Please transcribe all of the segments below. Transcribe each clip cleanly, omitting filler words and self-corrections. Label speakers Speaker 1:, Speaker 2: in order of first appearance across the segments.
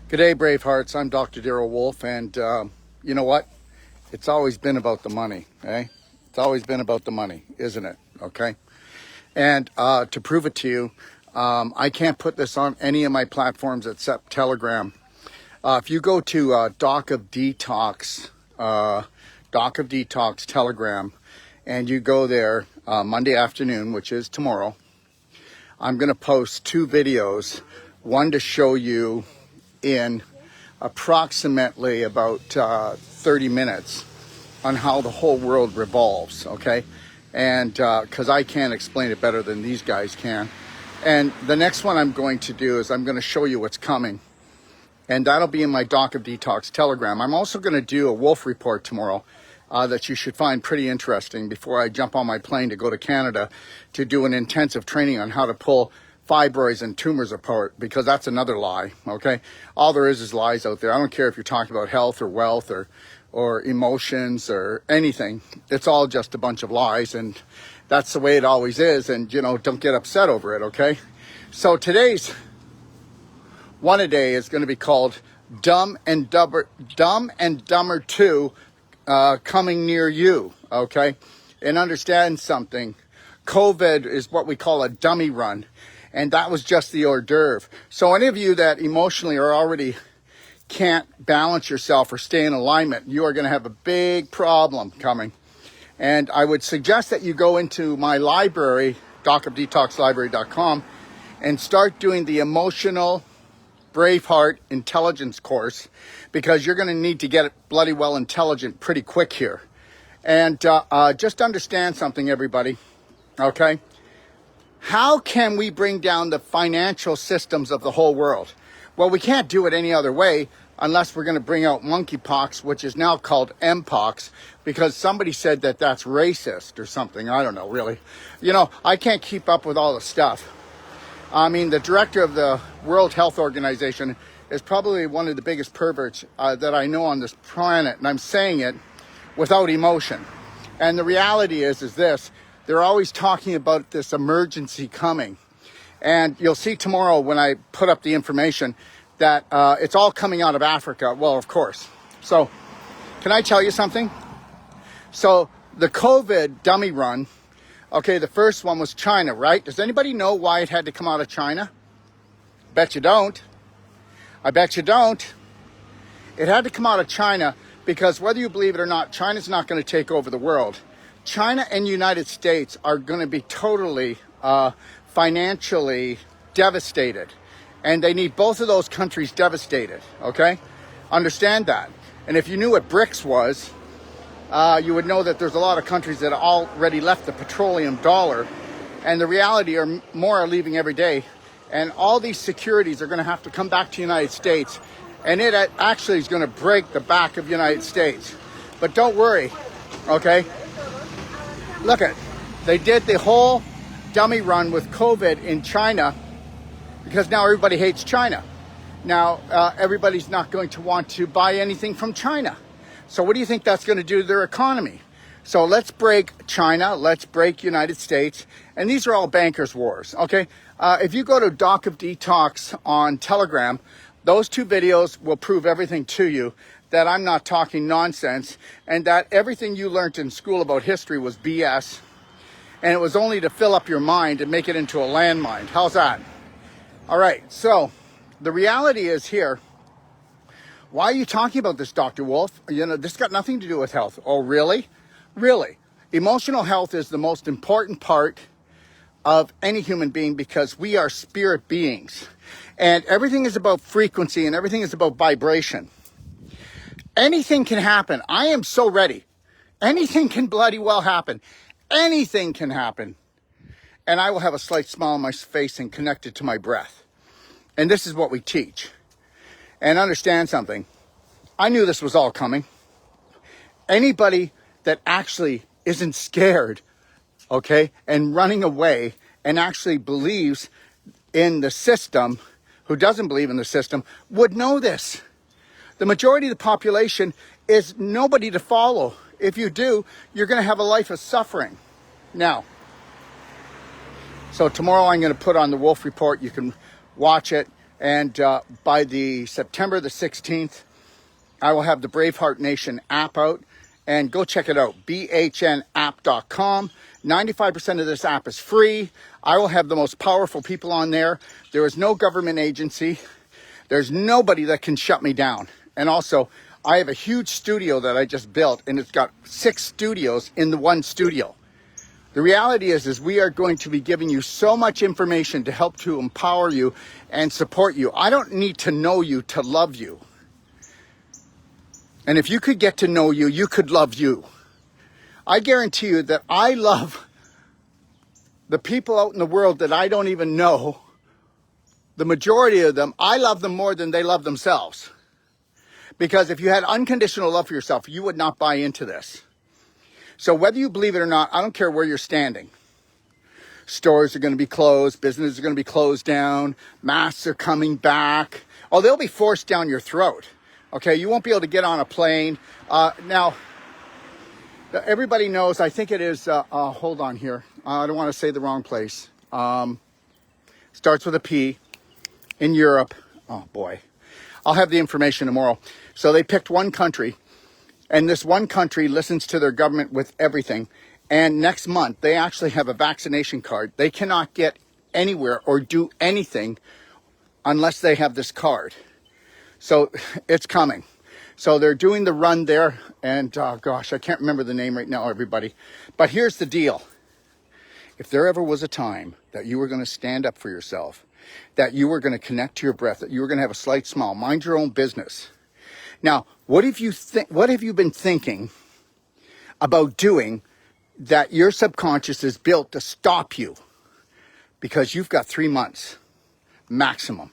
Speaker 1: G'day, Bravehearts. I'm Dr. Daryl Wolf, and you know what? It's always been about the money, eh? It's always been about the money, isn't it? Okay? And to prove it to you, I can't put this on any of my platforms except Telegram. If you go to Doc of Detox Telegram, and you go there Monday afternoon, which is tomorrow, I'm going to post two videos, one to show you in approximately about 30 minutes on how the whole world revolves, okay? And because I can't explain it better than these guys can. And the next one I'm going to do is I'm going to show you what's coming. And that'll be in my Doc of Detox Telegram. I'm also going to do a wolf report tomorrow that you should find pretty interesting before I jump on my plane to go to Canada to do an intensive training on how to pull fibroids and tumors apart, because that's another lie, okay? All there is lies out there. I don't care if you're talking about health or wealth or emotions or anything. It's all just a bunch of lies, and that's the way it always is, and, you know, don't get upset over it, okay? So today's one a day is going to be called Dumb and Dumber 2 coming near you, okay? And understand something. COVID is what we call a dummy run. And that was just the hors d'oeuvre. So any of you that emotionally are already can't balance yourself or stay in alignment, you are going to have a big problem coming. And I would suggest that you go into my library, docofdetoxlibrary.com, and start doing the emotional Braveheart intelligence course, because you're going to need to get bloody well intelligent pretty quick here. And just understand something, everybody, okay? How can we bring down the financial systems of the whole world? Well, we can't do it any other way unless we're going to bring out monkeypox, which is now called Mpox, because somebody said that that's racist or something. I don't know, really. You know, I can't keep up with all the stuff. I mean, the director of the World Health Organization is probably one of the biggest perverts that I know on this planet, and I'm saying it without emotion. And the reality is this. They're always talking about this emergency coming. And you'll see tomorrow when I put up the information that it's all coming out of Africa. Well, of course. So, can I tell you something? So, the COVID dummy run, okay, the first one was China, right? Does anybody know why it had to come out of China? Bet you don't. I bet you don't. It had to come out of China because whether you believe it or not, China's not going to take over the world. China and United States are going to be totally financially devastated. And they need both of those countries devastated, okay? Understand that. And if you knew what BRICS was, you would know that there's a lot of countries that already left the petroleum dollar. And the reality are more are leaving every day. And all these securities are going to have to come back to the United States. And it actually is going to break the back of the United States. But don't worry, okay? Look at, they did the whole dummy run with COVID in China because now everybody hates China. Now, everybody's not going to want to buy anything from China. So what do you think that's going to do to their economy? So let's break China, let's break United States, and these are all bankers' wars, okay? If you go to Doc of Detox on Telegram, those two videos will prove everything to you, that I'm not talking nonsense, and that everything you learned in school about history was BS, and it was only to fill up your mind and make it into a landmine. How's that? All right, so the reality is here, why are you talking about this, Dr. Wolf? You know, this got nothing to do with health. Oh, really? Really? Emotional health is the most important part of any human being because we are spirit beings, and everything is about frequency and everything is about vibration. Anything can happen. I am so ready. Anything can bloody well happen. Anything can happen. And I will have a slight smile on my face and connected to my breath. And this is what we teach. And understand something. I knew this was all coming. Anybody that actually isn't scared, okay, and running away and actually believes in the system, who doesn't believe in the system, would know this. The majority of the population is nobody to follow. If you do, you're going to have a life of suffering. Now, so tomorrow I'm going to put on the Wolf Report. You can watch it. And by the September the 16th, I will have the Braveheart Nation app out. And go check it out, bhnapp.com. 95% of this app is free. I will have the most powerful people on there. There is no government agency. There's nobody that can shut me down. And also, I have a huge studio that I just built, and it's got 6 studios in the one studio. The reality is we are going to be giving you so much information to help to empower you and support you. I don't need to know you to love you. And if you could get to know you, you could love you. I guarantee you that I love the people out in the world that I don't even know. The majority of them, I love them more than they love themselves. Because if you had unconditional love for yourself, you would not buy into this. So whether you believe it or not, I don't care where you're standing. Stores are going to be closed. Businesses are going to be closed down. Masks are coming back. Oh, they'll be forced down your throat. Okay, you won't be able to get on a plane. Now, everybody knows, I think it is, hold on here. I don't want to say the wrong place. Starts with a P in Europe. Oh, boy. I'll have the information tomorrow. So they picked one country, and this one country listens to their government with everything. And next month, they actually have a vaccination card. They cannot get anywhere or do anything unless they have this card. So it's coming. So they're doing the run there. And gosh, I can't remember the name right now, everybody. But here's the deal. If there ever was a time that you were going to stand up for yourself, that you were going to connect to your breath, that you were going to have a slight smile, mind your own business. Now, what have you been thinking about doing that your subconscious is built to stop you? Because you've got 3 months maximum.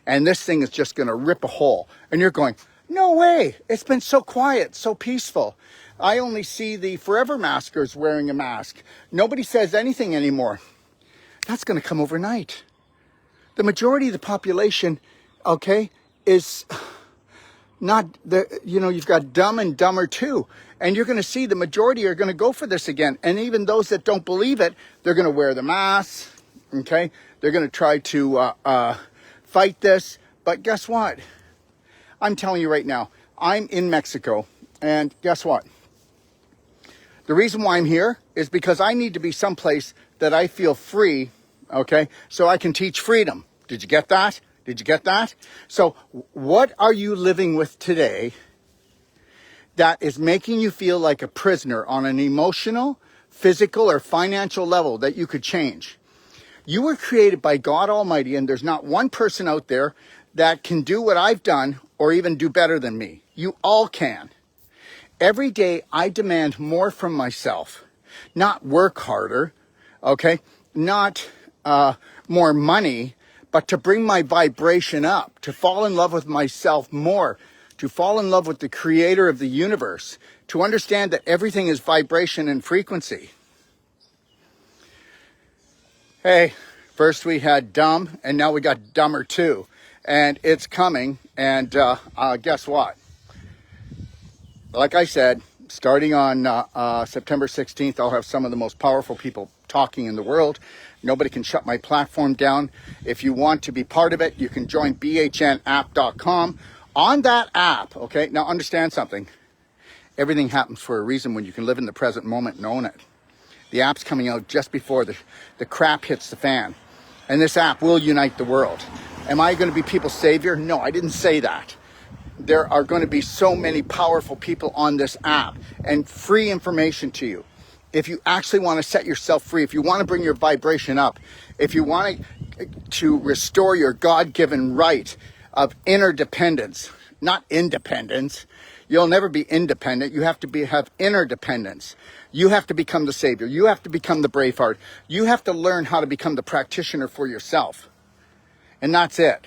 Speaker 1: And this thing is just going to rip a hole. And you're going, no way. It's been so quiet, so peaceful. I only see the forever maskers wearing a mask. Nobody says anything anymore. That's going to come overnight. The majority of the population, okay, is not, you've got Dumb and Dumber 2. And you're going to see the majority are going to go for this again. And even those that don't believe it, they're going to wear the masks, okay? They're going to try to fight this. But guess what? I'm telling you right now, I'm in Mexico. And guess what? The reason why I'm here is because I need to be someplace that I feel free, okay? So I can teach freedom. Did you get that? Did you get that? So what are you living with today that is making you feel like a prisoner on an emotional, physical, or financial level that you could change? You were created by God Almighty, and there's not one person out there that can do what I've done or even do better than me. You all can. Every day I demand more from myself, not work harder, okay? Not more money, but to bring my vibration up, to fall in love with myself more, to fall in love with the creator of the universe, to understand that everything is vibration and frequency. Hey, first we had Dumb, and now we got Dumber 2. And it's coming, and guess what? Like I said, starting on September 16th, I'll have some of the most powerful people talking in the world. Nobody can shut my platform down. If you want to be part of it, you can join bhnapp.com. On that app, okay, now understand something. Everything happens for a reason when you can live in the present moment and own it. The app's coming out just before the crap hits the fan. And this app will unite the world. Am I going to be people's savior? No, I didn't say that. There are going to be so many powerful people on this app and free information to you. If you actually want to set yourself free, if you want to bring your vibration up, if you want to restore your God-given right of interdependence, not independence. You'll never be independent. You have to have interdependence. You have to become the savior. You have to become the Braveheart. You have to learn how to become the practitioner for yourself. And that's it.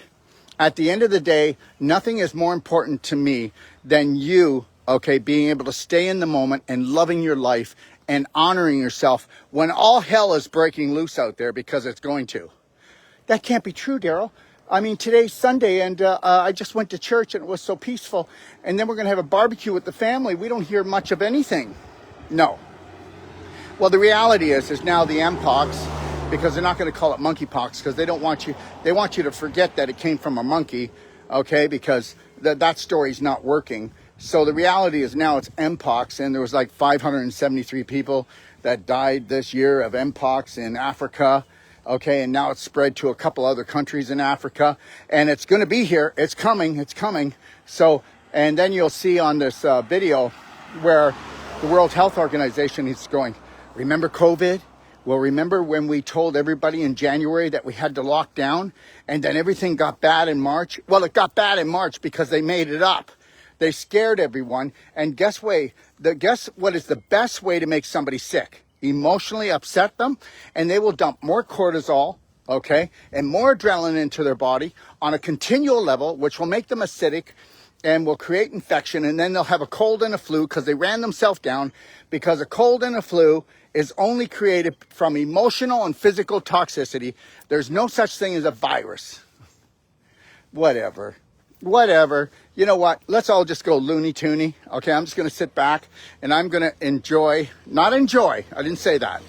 Speaker 1: At the end of the day, nothing is more important to me than you, okay, being able to stay in the moment and loving your life and honoring yourself when all hell is breaking loose out there, because it's going to. That can't be true, Daryl. I mean, today's Sunday, and I just went to church, and it was so peaceful. And then we're going to have a barbecue with the family. We don't hear much of anything. No. Well, the reality is now the Mpox because they're not going to call it monkeypox because they want you to forget that it came from a monkey, okay, because that story's not working. So the reality is now it's Mpox, and there was like 573 people that died this year of Mpox in Africa, okay, and now it's spread to a couple other countries in Africa, and it's going to be here. It's coming. So, and then you'll see on this video where the World Health Organization is going, remember COVID? Well, remember when we told everybody in January that we had to lock down, and then everything got bad in March? Well, it got bad in March because they made it up. They scared everyone, and guess what is the best way to make somebody sick? Emotionally upset them, and they will dump more cortisol, okay, and more adrenaline into their body on a continual level, which will make them acidic and will create infection, and then they'll have a cold and a flu because they ran themselves down, because a cold and a flu is only created from emotional and physical toxicity. There's no such thing as a virus. Whatever. You know what? Let's all just go loony toony. Okay, I'm just going to sit back and I'm going to not enjoy, I didn't say that,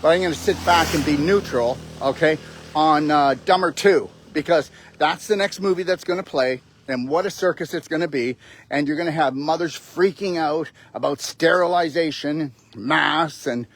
Speaker 1: but I'm going to sit back and be neutral, okay, on Dumber 2, because that's the next movie that's going to play, and what a circus it's going to be. And you're going to have mothers freaking out about sterilization, masks, and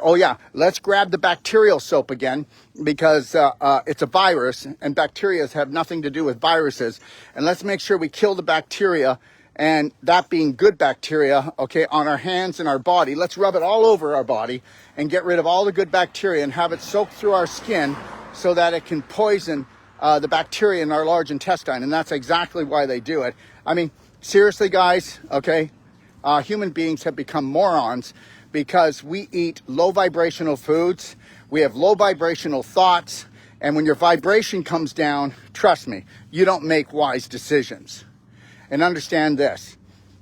Speaker 1: oh yeah, let's grab the bacterial soap again, because it's a virus, and bacteria have nothing to do with viruses. And let's make sure we kill the bacteria, and that being good bacteria, okay, on our hands and our body. Let's rub it all over our body and get rid of all the good bacteria and have it soak through our skin so that it can poison the bacteria in our large intestine. And that's exactly why they do it. I mean, seriously, guys, okay, human beings have become morons because we eat low vibrational foods, we have low vibrational thoughts, and when your vibration comes down, trust me, you don't make wise decisions. And understand this,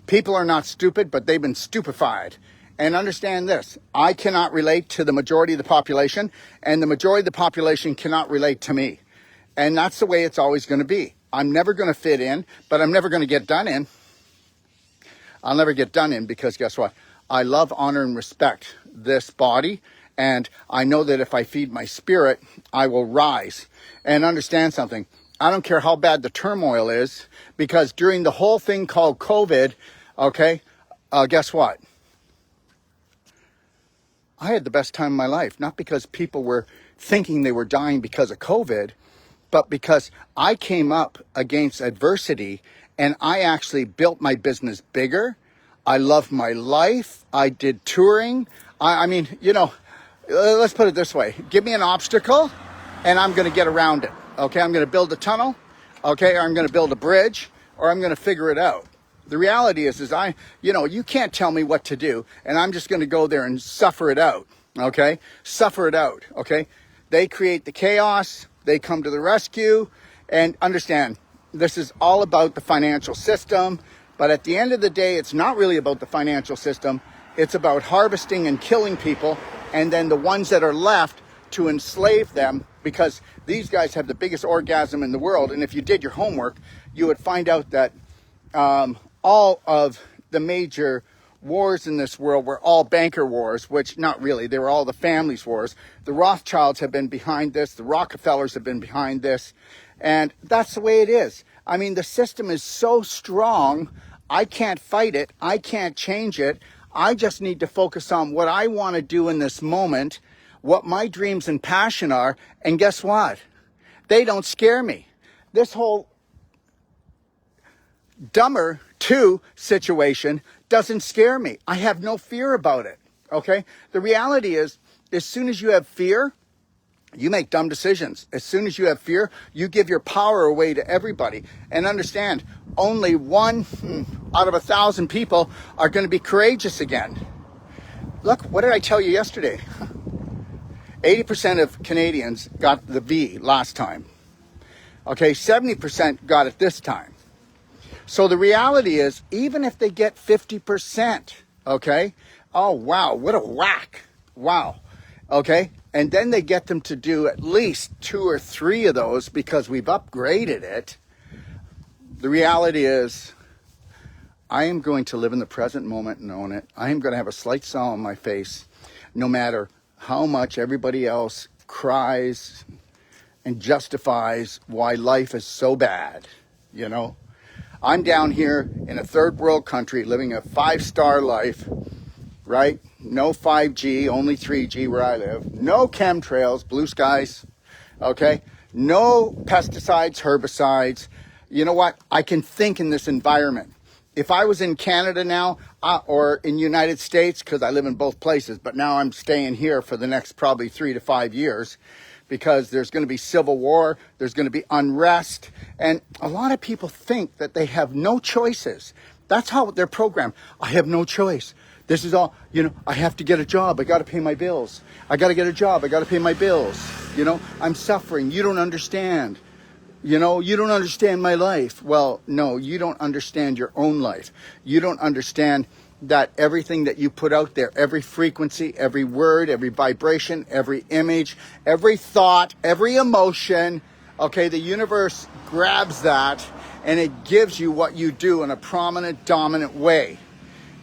Speaker 1: people are not stupid, but they've been stupefied. And understand this, I cannot relate to the majority of the population, and the majority of the population cannot relate to me. And that's the way it's always going to be. I'm never going to fit in, but I'm never going to get done in. I'll never get done in because guess what? I love, honor, and respect this body. And I know that if I feed my spirit, I will rise. And understand something. I don't care how bad the turmoil is, because during the whole thing called COVID, okay, guess what? I had the best time of my life. Not because people were thinking they were dying because of COVID, but because I came up against adversity and I actually built my business bigger. I loved my life. I did touring. I mean, you know, let's put it this way. Give me an obstacle and I'm going to get around it. Okay, I'm going to build a tunnel. Okay, or I'm going to build a bridge, or I'm going to figure it out. The reality is you can't tell me what to do, and I'm just going to go there and suffer it out. Okay, suffer it out. Okay, they create the chaos. They come to the rescue, and understand this is all about the financial system. But at the end of the day, it's not really about the financial system. It's about harvesting and killing people, and then the ones that are left to enslave them, because these guys have the biggest orgasm in the world. And if you did your homework, you would find out that all of the major wars in this world were all banker wars, which not really, they were all the families' wars. The Rothschilds have been behind this. The Rockefellers have been behind this. And that's the way it is. I mean, the system is so strong, I can't fight it. I can't change it. I just need to focus on what I want to do in this moment, what my dreams and passion are. And guess what? They don't scare me. This whole Dumber 2 situation doesn't scare me. I have no fear about it. Okay? The reality is, as soon as you have fear, you make dumb decisions. As soon as you have fear, you give your power away to everybody. And understand, only 1 out of 1,000 people are going to be courageous again. Look, what did I tell you yesterday? 80% of Canadians got the V last time. Okay, 70% got it this time. So the reality is, even if they get 50%, okay, oh wow, what a whack. Wow. Okay, and then they get them to do at least 2 or 3 of those because we've upgraded it. The reality is, I am going to live in the present moment and own it. I am going to have a slight smile on my face, no matter how much everybody else cries and justifies why life is so bad, you know. I'm down here in a third world country living a 5-star life, right? No 5G, only 3G where I live. No chemtrails, blue skies, okay? No pesticides, herbicides. You know what? I can think in this environment. If I was in Canada now or in United States, because I live in both places, but now I'm staying here for the next probably 3 to 5 years because there's going to be civil war, there's going to be unrest, and a lot of people think that they have no choices. That's how they're programmed. I have no choice. This is all, you know, I have to get a job. I got to pay my bills. I got to get a job. I got to pay my bills. You know, I'm suffering. You don't understand. You know, you don't understand my life. Well, no, you don't understand your own life. You don't understand that everything that you put out there, every frequency, every word, every vibration, every image, every thought, every emotion, okay, the universe grabs that and it gives you what you do in a prominent, dominant way.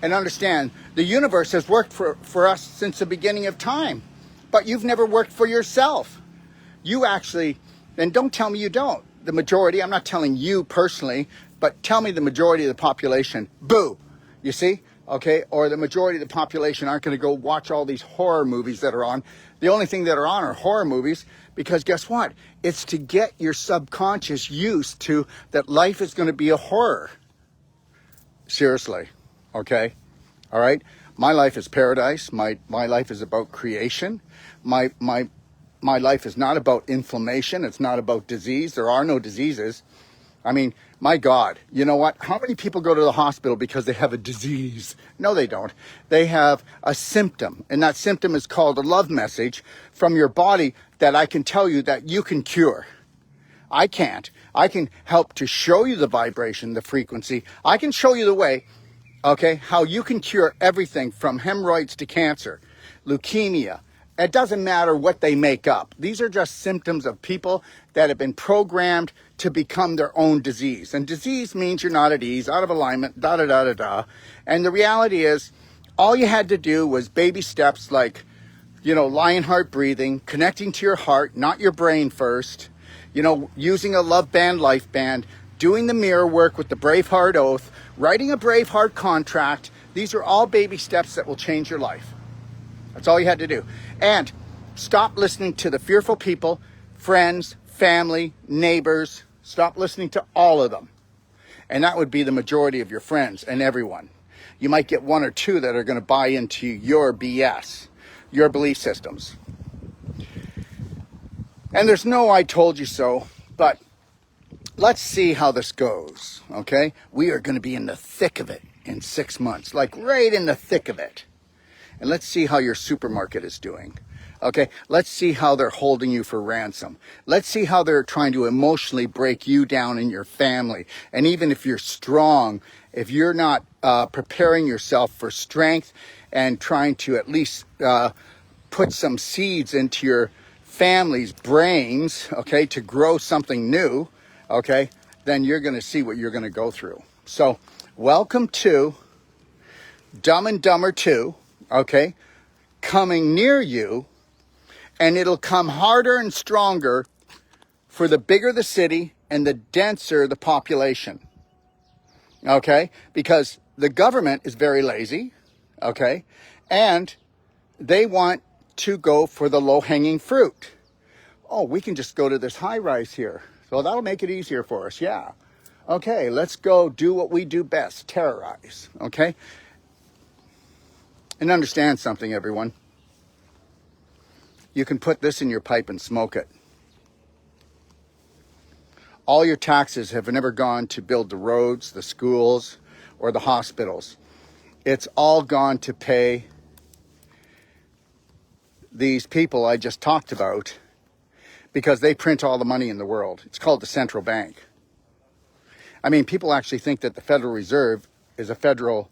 Speaker 1: And understand, the universe has worked for us since the beginning of time, but you've never worked for yourself. You actually, and don't tell me you don't. The majority, I'm not telling you personally, but tell me the majority of the population, boo, you see, okay? Or the majority of the population aren't going to go watch all these horror movies that are on. The only thing that are on are horror movies because guess what? It's to get your subconscious used to that life is going to be a horror. Seriously, okay? All right? My life is paradise. My life is about creation. My life is not about inflammation. It's not about disease. There are no diseases. I mean, my God, you know what? How many people go to the hospital because they have a disease? No, they don't. They have a symptom, and that symptom is called a love message from your body that I can tell you that you can cure. I can't. I can help to show you the vibration, the frequency. I can show you the way, okay, how you can cure everything from hemorrhoids to cancer, leukemia. It doesn't matter what they make up. These are just symptoms of people that have been programmed to become their own disease. And disease means you're not at ease, out of alignment, da-da-da-da-da. And the reality is, all you had to do was baby steps like, you know, lion heart breathing, connecting to your heart, not your brain first, you know, using a love band, life band, doing the mirror work with the Braveheart Oath, writing a Braveheart contract. These are all baby steps that will change your life. That's all you had to do. And stop listening to the fearful people, friends, family, neighbors. Stop listening to all of them. And that would be the majority of your friends and everyone. You might get 1 or 2 that are going to buy into your BS, your belief systems. And there's no I told you so, but let's see how this goes, okay? We are going to be in the thick of it in 6 months, like right in the thick of it. And let's see how your supermarket is doing. Okay, let's see how they're holding you for ransom. Let's see how they're trying to emotionally break you down in your family. And even if you're strong, if you're not preparing yourself for strength and trying to at least put some seeds into your family's brains, okay, to grow something new, okay, then you're going to see what you're going to go through. So, welcome to Dumb and Dumber 2. Okay, coming near you, and it'll come harder and stronger for the bigger the city and the denser the population. Okay, because the government is very lazy, okay, and they want to go for the low-hanging fruit. Oh, we can just go to this high-rise here, so that'll make it easier for us, yeah. Okay, let's go do what we do best, terrorize, okay? And understand something, everyone. You can put this in your pipe and smoke it. All your taxes have never gone to build the roads, the schools, or the hospitals. It's all gone to pay these people I just talked about because they print all the money in the world. It's called the central bank. I mean, people actually think that the Federal Reserve is a federal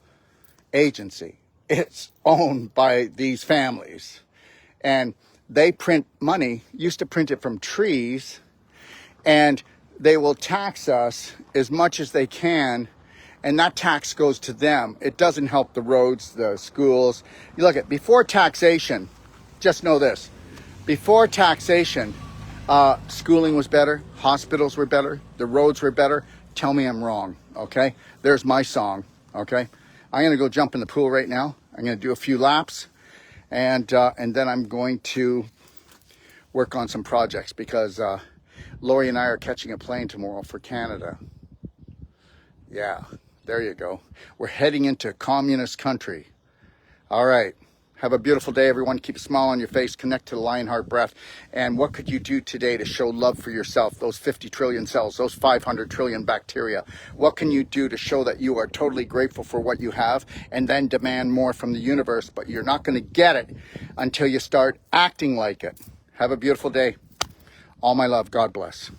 Speaker 1: agency. It's owned by these families. And they print money, used to print it from trees, and they will tax us as much as they can, and that tax goes to them. It doesn't help the roads, the schools. You look at, before taxation, just know this, Before taxation, schooling was better, hospitals were better, the roads were better. Tell me I'm wrong, okay? There's my song, okay? I'm gonna go jump in the pool right now. I'm gonna do a few laps, and then I'm going to work on some projects because Lori and I are catching a plane tomorrow for Canada. Yeah, there you go. We're heading into communist country. All right. Have a beautiful day, everyone. Keep a smile on your face. Connect to the Lionheart Breath. And what could you do today to show love for yourself? Those 50 trillion cells, those 500 trillion bacteria. What can you do to show that you are totally grateful for what you have and then demand more from the universe? But you're not going to get it until you start acting like it. Have a beautiful day. All my love. God bless.